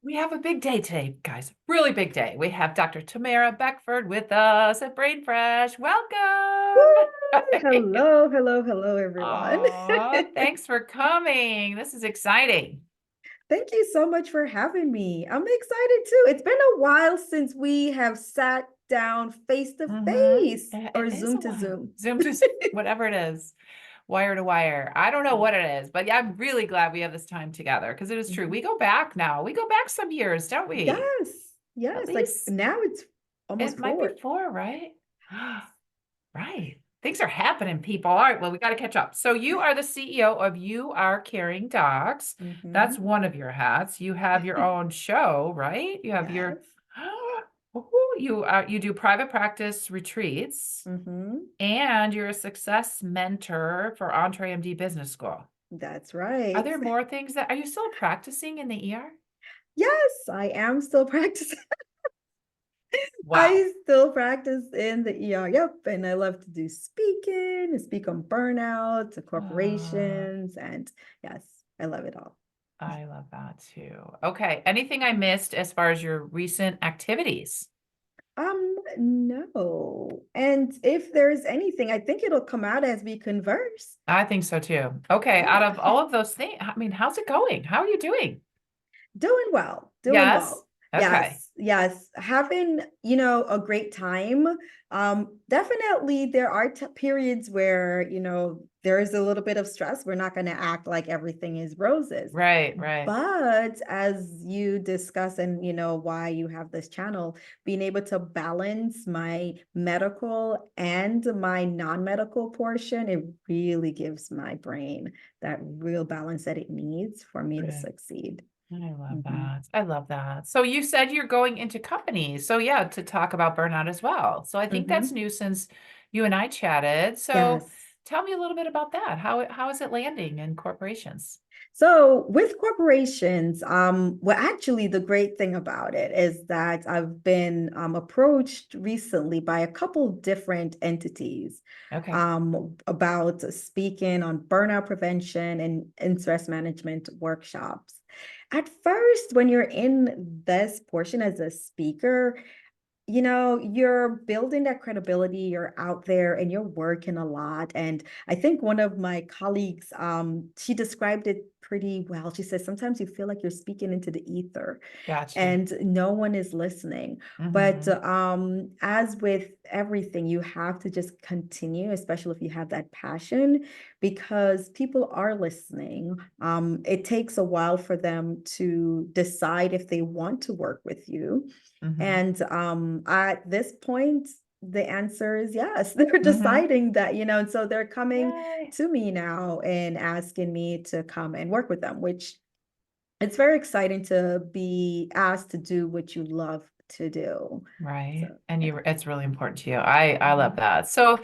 We have a big day today, guys. Really big day. We have Dr. Tamara Beckford with us at Brain Fresh. Welcome. Woo! Hello, hello, hello, everyone. Oh, thanks for coming. This is exciting. Thank you so much for having me. I'm excited too. It's been a while since we have sat down face to face It or is a Zoom to while. Zoom. Zoom to whatever it is, wire to wire. I don't know what it is, but yeah, I'm really glad we have this time together because it is true. Mhm. We go back now. We go back some years, don't we? Yes, At yes. Like least now it's almost it might be four. four, right? Right. Things are happening, people. All right, well, we got to catch up. So you are the CEO of You Are Caring Dogs. That's Mhm. one of your hats. You have your own show, right? You have your Yes. you do private practice retreats Hmm. and you're a success mentor for EntreMD Business School. That's Are right. there more things that are you still practicing in the ER? Yes, I am still practicing. Wow. I still practice in the ER. Yep. And I love to do speaking, speak on burnout to Uh, corporations. And yes, I love it all. I love that too. Okay. Anything I missed as far as your recent activities? No. And if there's anything, I think it'll come out as we converse. I think so too. Okay, out Yeah. of all of those things, I mean, how's it going? How are you doing? Doing well, doing Yes. well. Okay. Yes, yes. Having, a great time. Definitely there are periods where, there is a little bit of stress. We're not going to act like everything is roses. Right, right. But as you discuss and why you have this channel, being able to balance my medical and my non-medical portion, it really gives my brain that real balance that it needs for me to Right. succeed. I love Mhm. that. I love that. So you said you're going into companies. So yeah, to talk about burnout as well. So I think that's Mhm. new since you and I chatted. So Yes. tell me a little bit about that. How is it landing in corporations? So with corporations, well, actually, the great thing about it is that I've been approached recently by a couple different entities Okay. about speaking on burnout prevention and stress management workshops. At first, when you're in this portion as a speaker, you're building that credibility, you're out there and you're working a lot. And I think one of my colleagues, she described it pretty well. She says, sometimes you feel like you're speaking into the ether Gotcha. and no one is listening. But Mm-hmm. as with everything, you have to just continue, especially if you have that passion, because people are listening. It takes a while for them to decide if they want to work with you. Mm-hmm. And at this point, the answer is yes. They're Mm-hmm. deciding that, and so they're coming Yay. to me now and asking me to come and work with them, which it's very exciting to be asked to do what you love to do. So, Right. And yeah. it's really important to you. I love that. So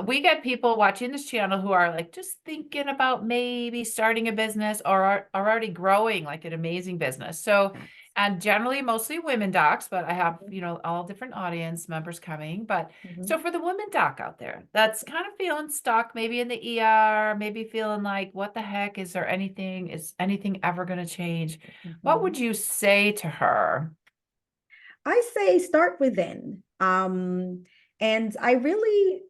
we get people watching this channel who are like just thinking about maybe starting a business or are already growing like an amazing business. So, Yes. and generally mostly women docs, but I have, Mhm. all different audience members coming. But so Mhm. for the woman doc out there that's kind of feeling stuck, maybe in the ER, maybe feeling like, what the heck, is anything ever going to change? What would Mhm. you say to her? I say start within. And I really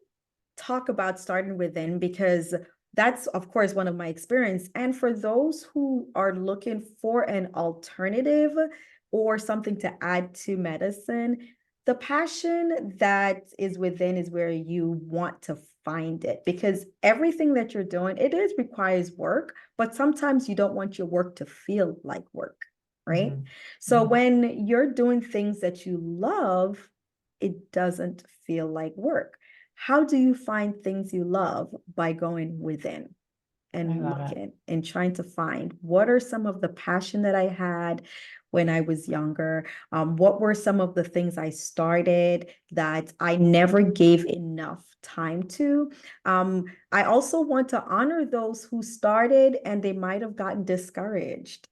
talk about starting within because that's, of course, one of my experience. And for those who are looking for an alternative or something to add to medicine, the passion that is within is where you want to find it because everything that you're doing, it is requires work, but sometimes you don't want your work to feel like work, right? Mhm. So Mhm. when you're doing things that you love, it doesn't feel like work. How do you find things you love? By going within I and love it. looking and trying to find what are some of the passion that I had when I was younger? What were some of the things I started that I never gave enough time to? I also want to honor those who started and they might have gotten discouraged.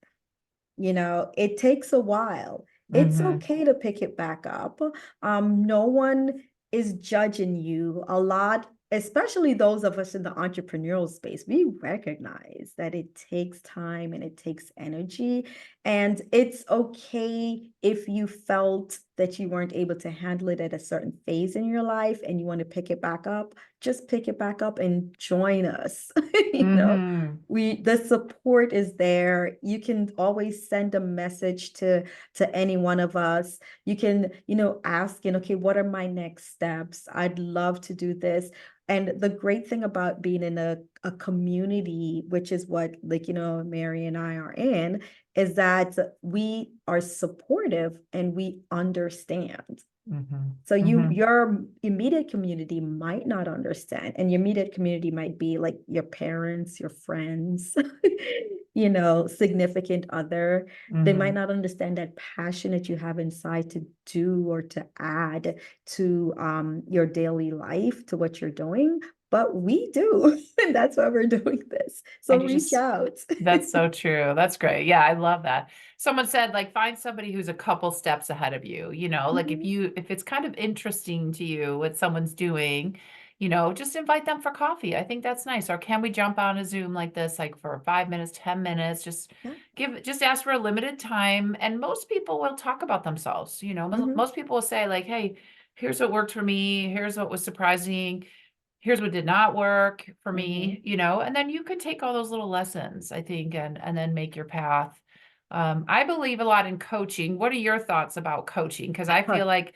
It takes a while. It's Mhm. okay to pick it back up. No one is judging you. A lot especially those of us in the entrepreneurial space, we recognize that it takes time and it takes energy. And it's okay if you felt that you weren't able to handle it at a certain phase in your life and you want to pick it back up, just pick it back up and join us. You know, Mm-hmm. the support is there. You can always send a message to any one of us. You can, ask, okay, what are my next steps? I'd love to do this. And the great thing about being in a community, which is what, like, Mary and I are in, is that we are supportive and we understand. Mm-hmm. So Mm-hmm. your immediate community might not understand, and your immediate community might be like your parents, your friends, significant other. They might Mm-hmm. not understand that passion that you have inside to do or to add to your daily life, to what you're doing, but we do, and that's why we're doing this. So And you reach just, out. that's so true. That's great. Yeah, I love that. Someone said, like, find somebody who's a couple steps ahead of you, like Mhm. if it's kind of interesting to you what someone's doing, just invite them for coffee. I think that's nice. Or can we jump on a Zoom like this, like for 5 minutes, 10 minutes, Yeah. just ask for a limited time. And most people will talk about themselves. Mhm. Most people will say like, hey, here's what worked for me. Here's what was surprising. Here's what did not work for Mhm. me, and then you could take all those little lessons, I think, and then make your path. I believe a lot in coaching. What are your thoughts about coaching? Because I feel like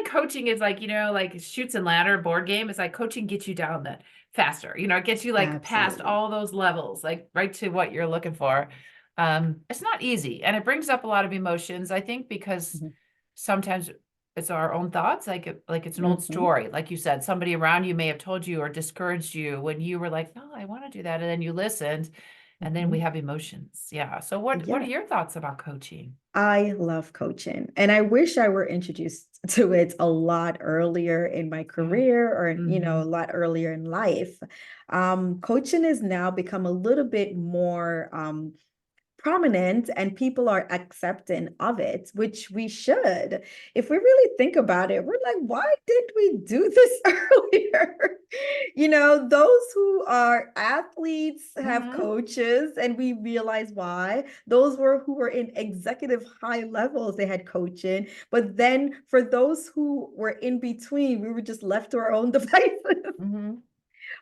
coaching is like, like shoots and ladder board game. It's like coaching gets you down that faster. It gets you like past Absolutely. all those levels, like right to what you're looking for. It's not easy, and it brings up a lot of emotions, I think, because Mhm. sometimes it's our own thoughts, like it's an old Mhm. story. Like you said, somebody around you may have told you or discouraged you when you were like, no, I want to do that. And then you listened, and then we Mhm. have emotions. Yeah. So what are Yeah. your thoughts about coaching? I love coaching, and I wish I were introduced to it a lot earlier in my Yeah. career, or, Mm-hmm. a lot earlier in life. Coaching has now become a little bit more prominent, and people are accepting of it, which we should. If we really think about it, we're like, why did we do this earlier? Those who are athletes have Mm-hmm. coaches, and we realize why. Those who were in executive high levels, they had coaching. But then for those who were in between, we were just left to our own devices. Mm-hmm.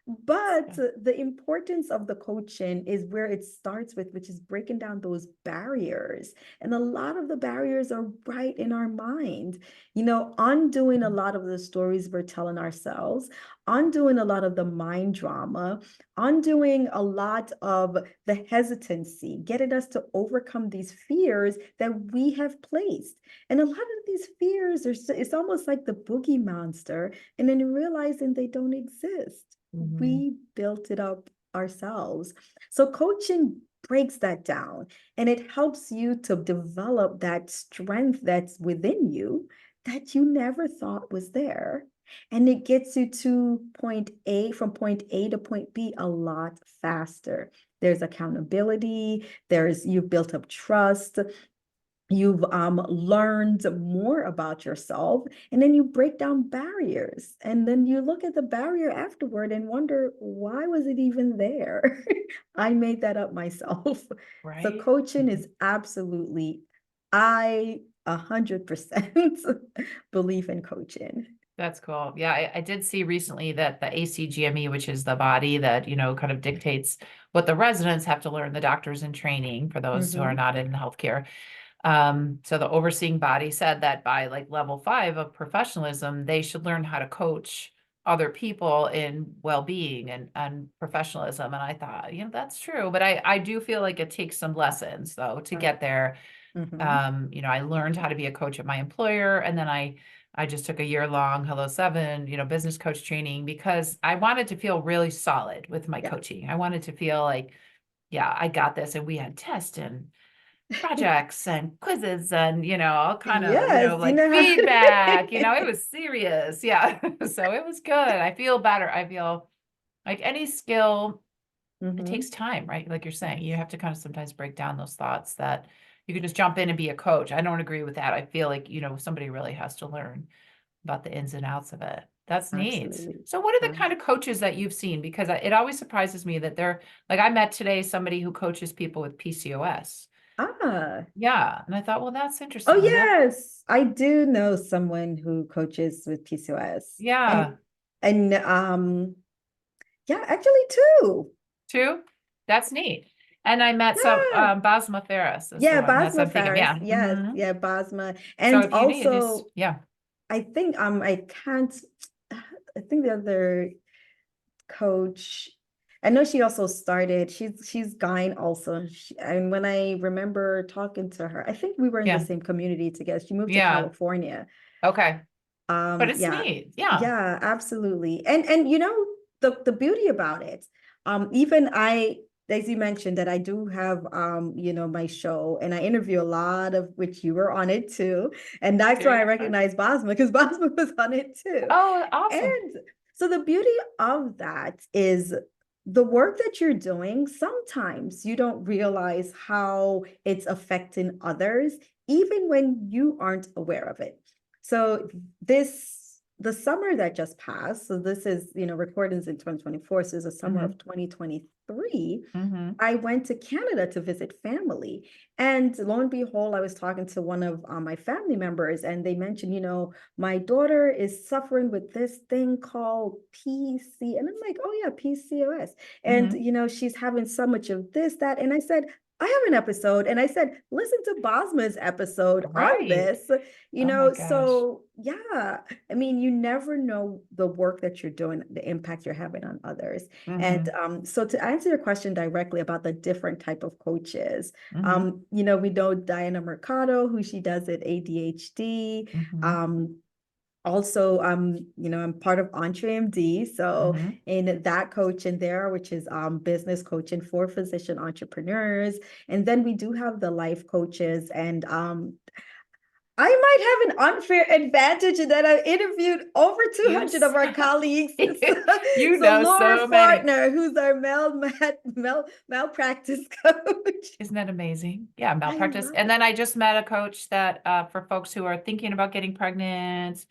But the importance of the coaching is where it starts with, which is breaking down those barriers. And a lot of the barriers are right in our mind, undoing a lot of the stories we're telling ourselves, undoing a lot of the mind drama, undoing a lot of the hesitancy, getting us to overcome these fears that we have placed. And a lot of these fears it's almost like the boogie monster, and then realizing they don't exist. Mm-hmm. We built it up ourselves. So coaching breaks that down, and it helps you to develop that strength that's within you that you never thought was there. And it gets you to point A to point B a lot faster. There's accountability, you've built up trust, you've learned more about yourself, and then you break down barriers, and then you look at the barrier afterward and wonder, why was it even there? I made that up myself. So Right. coaching is absolutely, I 100% believe in coaching. That's cool. Yeah, I did see recently that the ACGME, which is the body that, kind of dictates what the residents have to learn, the doctors in training for those who are Mm-hmm. not in healthcare. So the overseeing body said that by like level 5 of professionalism, they should learn how to coach other people in well-being and professionalism. And I thought, that's true. But I do feel like it takes some lessons though to get there. Mm-hmm. I learned how to be a coach at my employer, and then I just took a year-long Hello Seven, business coach training because I wanted to feel really solid with my Yeah. coaching. I wanted to feel like, yeah, I got this. And we had tests and projects and quizzes and, all kind of, Yes, you like know how. feedback, it was serious. Yeah. So it was good. I feel better. I feel like any skill, it Mm-hmm. takes time, right? Like you're saying, you Yes. have to kind of sometimes break down those thoughts that you can just jump in and be a coach. I don't agree with that. I feel like, somebody really has to learn about the ins and outs of it. That's neat. Absolutely. So what are the Yeah. kind of coaches that you've seen? Because it always surprises me that they're like, I met today somebody who coaches people with PCOS. Ah. Yeah. And I thought, well, that's Oh interesting. I never, yes, I do know someone who coaches with PCOS. yeah, And yeah, actually two. two. That's neat. And I met some, Yeah. Basma Ferris is the Yeah, one that's Basma I'm thinking. Faris. Yeah. Yes, Hmm. yeah, Basma. So And if you need this, also yeah. I think I can't I think the other coach, I know she also started, she's Gyn also. And when I remember talking to her, I think we were in the Yeah. same community together. She moved to Yeah. California. Okay. But it's Yeah, neat. Yeah. yeah, absolutely. And you know, the beauty about it, even I, as you mentioned, that I do have you know, my show and I interview a lot of which you were on it too. And that's There why I you go. recognize Bosma because Bosma was on it too. Oh, awesome. And so the beauty of that is the work that you're doing, sometimes you don't realize how it's affecting others, even when you aren't aware of it. So the summer that just passed, so this is, you know, recordings in 2024, so it's the summer Hmm. of 2023. Hmm. I went to Canada to visit family. And lo and behold, I was talking to one of my family members, and they mentioned, you know, my daughter is suffering with this thing called PC. And I'm like, oh, yeah, PCOS. And, Hmm. you know, she's having so much of this, that. And I said, I have an episode. And I said, listen to Bosma's episode on Right. this, you Oh my know. gosh. So, yeah, I mean, you never know the work that you're doing, the impact you're having on others. And Hmm. so to answer your question directly about the different type of coaches, Hmm. you know, we know Diana Mercado, who she does at ADHD. Hmm. Um, Also, you know, I'm part of EntreMD, so Hmm. in that coaching there, which is business coaching for physician entrepreneurs, and then we do have the life coaches, and I might have an unfair advantage in that I've interviewed over 200 Yes. of our colleagues. You So know Laura so many. Fortner, who's our malpractice coach. Isn't that amazing? Yeah, I malpractice. love And it. then I just met a coach that for folks who are thinking about getting pregnant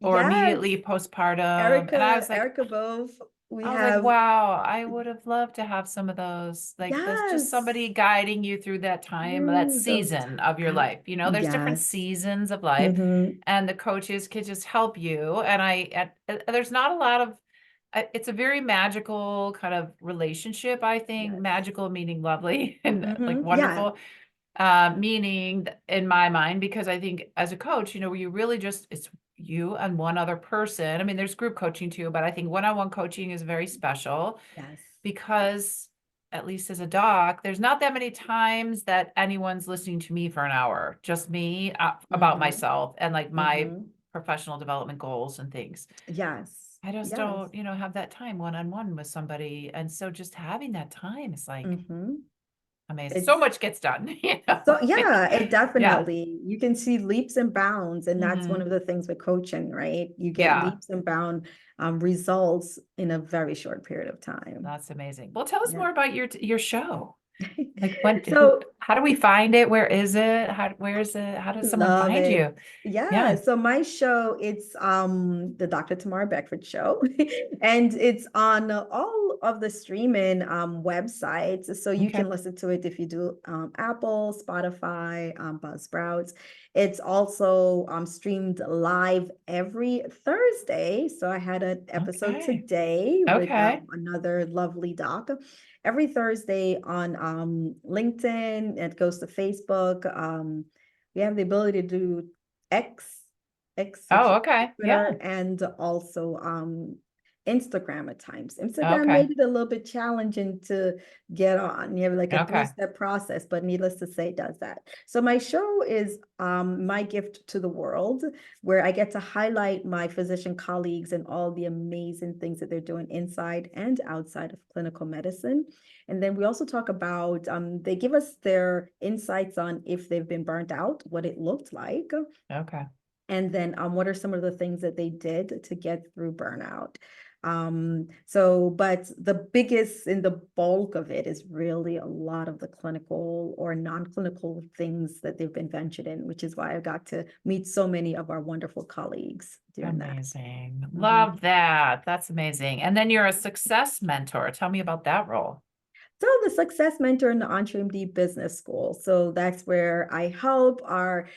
or Yes, immediately postpartum. And Erica, Erica Bove. We I was like, have, wow, I would have loved to have some of those. Like there's just yes, somebody guiding you through that time, that through the season of your time. life. You know, there's different Yes. seasons of life, Mm-hmm. and the coaches can just help you. And there's not a lot of, it's a very magical kind of relationship, I think. Yes. Magical meaning lovely and like Mm-hmm. Yeah. wonderful, meaning in my mind, because I think as a coach, you know, you really just, it's you and one other person. I mean, there's group coaching too, but I think one-on-one coaching is very special Yes. because at least as a doc, there's not that many times that anyone's listening to me for an hour, just me about Mm-hmm. myself and like my Mm-hmm. professional development goals and things. Yes. I just Yes. don't, have that time one-on-one with somebody. And so just having that time is like Mm-hmm. amazing. So It's much gets done, so, like, yeah, it yeah. definitely, you can see leaps and bounds. And that's one of Hmm. the things with coaching, right? You get Yeah. leaps and bound results in a very short period of time. That's amazing. Well, tell us Yeah. more about your show. Like So how do we find it? Where is it? Where is it? How does someone love find it. you? Yeah, Yeah. so my show, it's the Dr. Tamara Beckford show, and it's on all of the streaming websites. So you Okay. can listen to it if you do Apple, Spotify, Buzzsprouts. It's also streamed live every Thursday. So I had an episode Okay. today with Okay. another lovely doc. Every Thursday on LinkedIn, it goes to Facebook. We have the ability to do X, which Oh, is okay. Yeah. Twitter, and also Instagram at times. Instagram Okay. made it a little bit challenging to get on. You have like a Okay. three-step process, but needless to say, it does that. So my show is my gift to the world, where I get to highlight my physician colleagues and all the amazing things that they're doing inside and outside of clinical medicine. And then we also talk about, they give us their insights on if they've been burnt out, what it looked like, Okay. and then what are some of the things that they did to get through burnout. But the biggest and the bulk of it is really a lot of the clinical or non-clinical things that they've been ventured in, which is why I got to meet so many of our wonderful colleagues during that. Amazing. Mhm. Love that. That's amazing. And then you're a success mentor. Tell me about that role. So the success mentor in the EntreMD Business School. So that's where I help our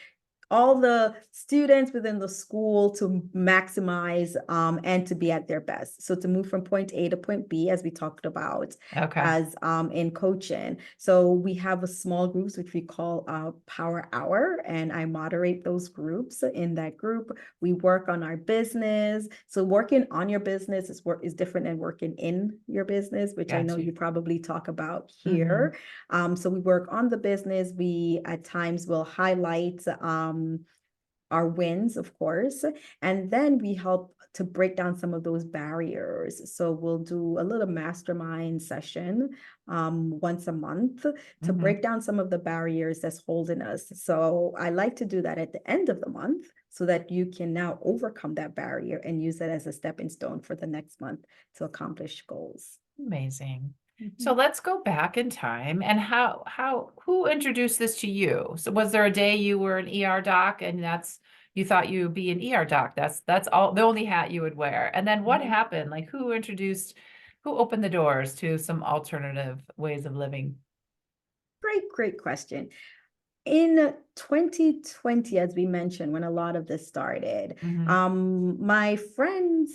all the students within the school to maximize and to be at their best. So to move from point A to point B, as we talked about, Okay. as in coaching. So we have a small groups which we call Power Hour, and I moderate those groups. In that group, we work on our business. So working on your business is different than working in your business, which I know Got you. you probably talk about Mhm. here. So we work on the business. We at times will highlight our wins, of course, and then we help to break down some of those barriers. So we'll do a little mastermind session once a month to Mhm. break down some of the barriers that's holding us. So I like to do that at the end of the month so that you can now overcome that barrier and use it as a stepping stone for the next month to accomplish goals. Amazing. So Mhm. let's go back in time and who introduced this to you? So was there a day you were an ER doc and you thought you would be an ER doc? That's all the only hat you would wear. And then what Mhm. happened? Like who opened the doors to some alternative ways of living? Great question. In 2020, as we mentioned, when a lot of this started, Hmm. my friend,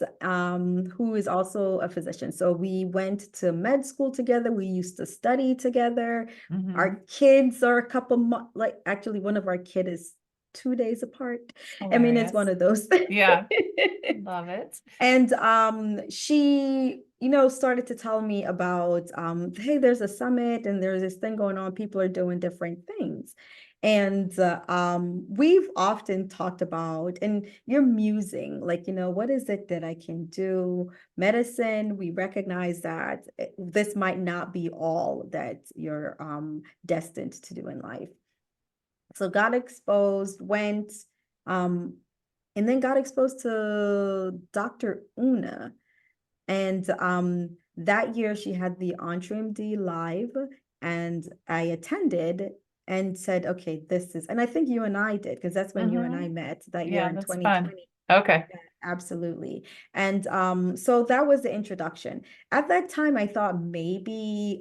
who is also a physician, so we went to med school together. We used to study together. Hmm. Our kids are a couple months, like actually, one of our kid is 2 days apart. I mean, it's one Hilarious. of those. Yeah, love it. And she, started to tell me about, hey, there's a summit and there's this thing going on. People are doing different things. And we've often talked about, and you're musing, like, what is it that I can do? Medicine, we recognize that this might not be all that you're destined to do in life. So got exposed, went, um, and then got exposed to Dr. Una. And that year she had the EntreMD live, and I attended and said, okay, this is, and I think you and I did, because that's when you and Hmm. I met that year Yeah, in that's fun. 2020. Okay. Yeah, absolutely. And so that was the introduction. At that time, I thought maybe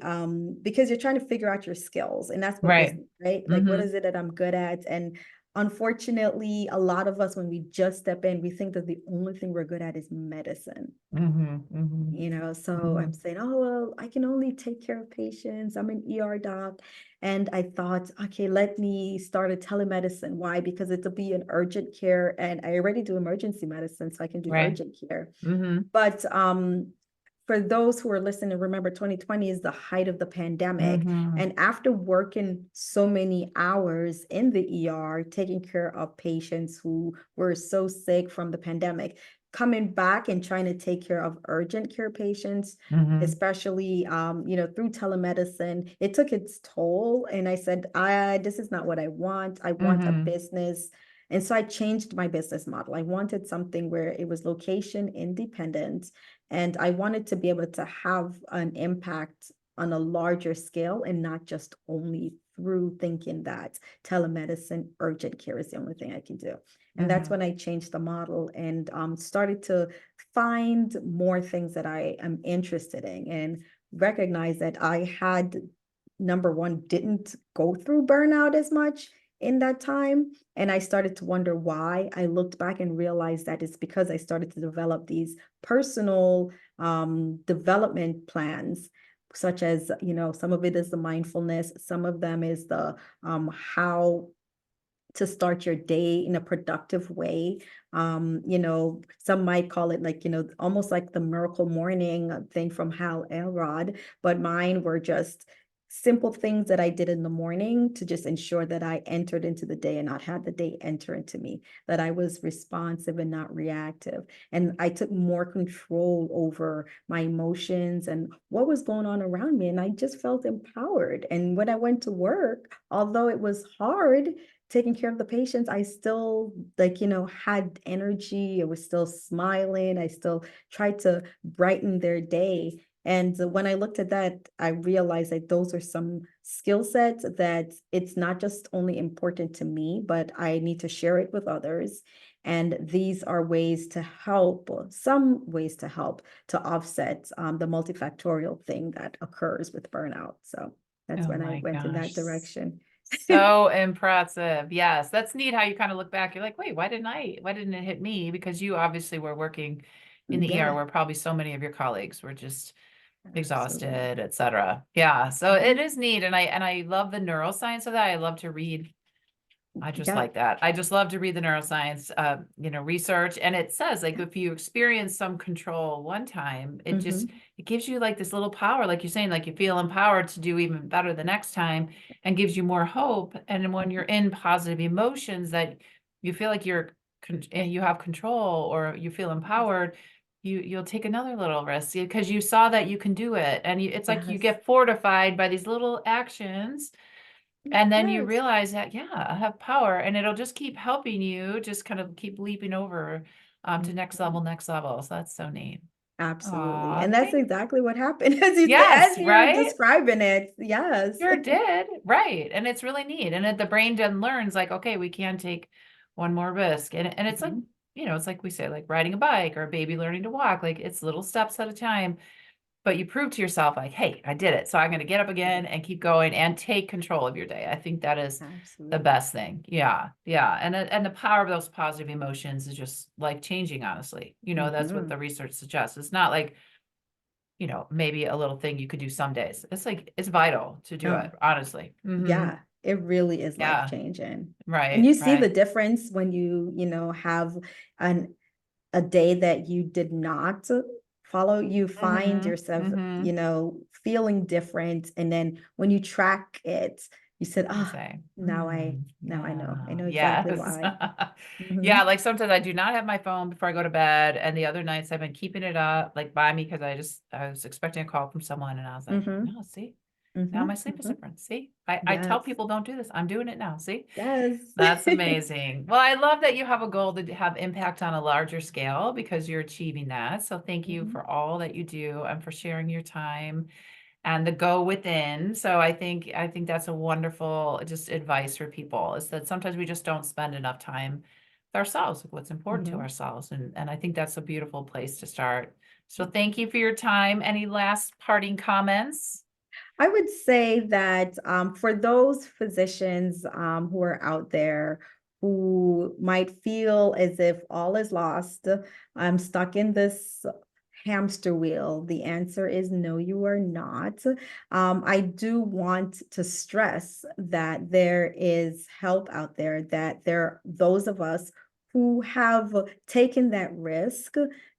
because you're trying to figure out your skills, and that's what Right. business, right? Like, what Hmm. is it that I'm good at? And unfortunately, a lot of us, when we just step in, we think that the only thing we're good at is medicine. Hmm. Hmm. So Hmm. I'm saying, oh, well, I can only take care of patients. I'm an ER doc. And I thought, okay, let me start a telemedicine. Why? Because it'll be an urgent care. And I already do emergency medicine, so I can do Right. urgent care. Hmm. But for those who are listening, remember 2020 is the height of the pandemic. Hmm. And after working so many hours in the ER, taking care of patients who were so sick from the pandemic, coming back and trying to take care of urgent care patients, Hmm. especially through telemedicine, it took its toll. And I said, this is not what I want. I want a Hmm. business. And so I changed my business model. I wanted something where it was location independent, and I wanted to be able to have an impact on a larger scale and not just only through thinking that telemedicine urgent care is the only thing I can do. And that's Hmm. when I changed the model and started to find more things that I am interested in and recognize that I had, number one, didn't go through burnout as much in that time. And I started to wonder why. I looked back and realized that it's because I started to develop these personal development plans, such as, some of it is the mindfulness, some of them is the how to start your day in a productive way. Some might call it like, almost like the miracle morning thing from Hal Elrod, but mine were just simple things that I did in the morning to just ensure that I entered into the day and not had the day enter into me, that I was responsive and not reactive. And I took more control over my emotions and what was going on around me. And I just felt empowered. And when I went to work, although it was hard taking care of the patients, I still, like, had energy. I was still smiling. I still tried to brighten their day. And when I looked at that, I realized that those are some skill sets that it's not just only important to me, but I need to share it with others. And these are ways to help, some ways to help to offset the multifactorial thing that occurs with burnout. So that's Oh when I my went in that gosh. direction. So impressive. Yes. That's neat how you kind of look back. You're like, wait, why didn't it hit me? Because you obviously were working in the ER Yeah, where probably so many of your colleagues were just absolutely. exhausted, etc. Yeah. So it Mhm. is neat. And I love the neuroscience of that. I love to read. I just Yeah. like that. I just love to read the neuroscience, research. And it says like, Yeah. if you experience some control one time, Hmm. it gives you like this little power, like you're saying, like you feel empowered to do even better the next time and gives you more hope. And then when you're in positive emotions that you feel like you have control or you feel empowered, you'll take another little risk because you saw that you can do it. And it's like you Yes. get fortified by these little actions and then you Yes. realize that, yeah, I have power and it'll just keep helping you, just kind of keep leaping over to Mhm. next level. So that's so neat. Absolutely. Aw, And that's thank exactly what happened as you yes, as you're right? describing it. Yes. Sure did. Right. And it's really neat. And the brain then learns like, okay, we can take one more risk. And it's like, Mhm. it's like we say, like riding a bike or a baby learning to walk, like it's little steps at a time. But you prove to yourself like, hey, I did it. So I'm going to get up Yes, again and keep going and take control of your day. I think that is the absolutely. best thing. Yeah. Yeah. And the power of those positive emotions is just life changing, honestly. That's what Hmm. the research suggests. It's not like, maybe a little thing you could do some days. It's like it's vital to do it, Oh, honestly. Hmm. yeah, it really is life Yeah. changing. And Right. you see the Right. difference when have an a day that you did not follow, you find Hmm. yourself, Hmm. feeling different. And then when you track it, you said, You oh, say, now I know. I yeah, know exactly yes. why. Hmm. Yeah, like sometimes I do not have my phone before I go to bed. And the other nights I've been keeping it up like by me because I was expecting a call from someone and I was like, Hmm. no, see, now Hmm. my sleep is Hmm. different. See, I tell Yes. people don't do this. I'm doing it now. See, Yes. that's amazing. Well, I love that you have a goal to have impact on a larger scale because you're achieving that. So thank you Mhm. for all that you do and for sharing your time and the go within. So I think that's a wonderful just advice for people is that sometimes we just don't spend enough time with ourselves, with what's important to Mhm. ourselves. And I think that's a beautiful place to start. So thank you for your time. Any last parting comments? I would say that for those physicians who are out there who might feel as if all is lost, I'm stuck in this hamster wheel. The answer is no, you are not. I do want to stress that there is help out there, that there are those of us who have taken that risk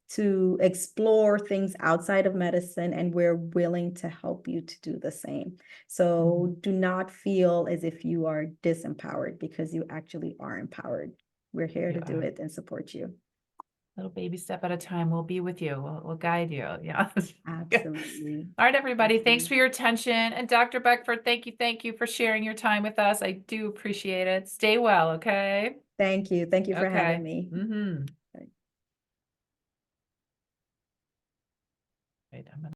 to explore things outside of medicine, and we're willing to help you to do the same. Mhm. So do not feel as if you are disempowered because you actually are empowered. We're here You to do are. it and support you. Little baby step at a time. We'll be with you. We'll guide you. Yeah. Yeah. Absolutely. All right, everybody. Thanks Absolutely. for your attention. And Dr. Beckford, thank you for sharing your time with us. I do appreciate it. Stay well, okay? Thank you. Thank you for having Okay. me. Mm-hmm. Wait, I'm gonna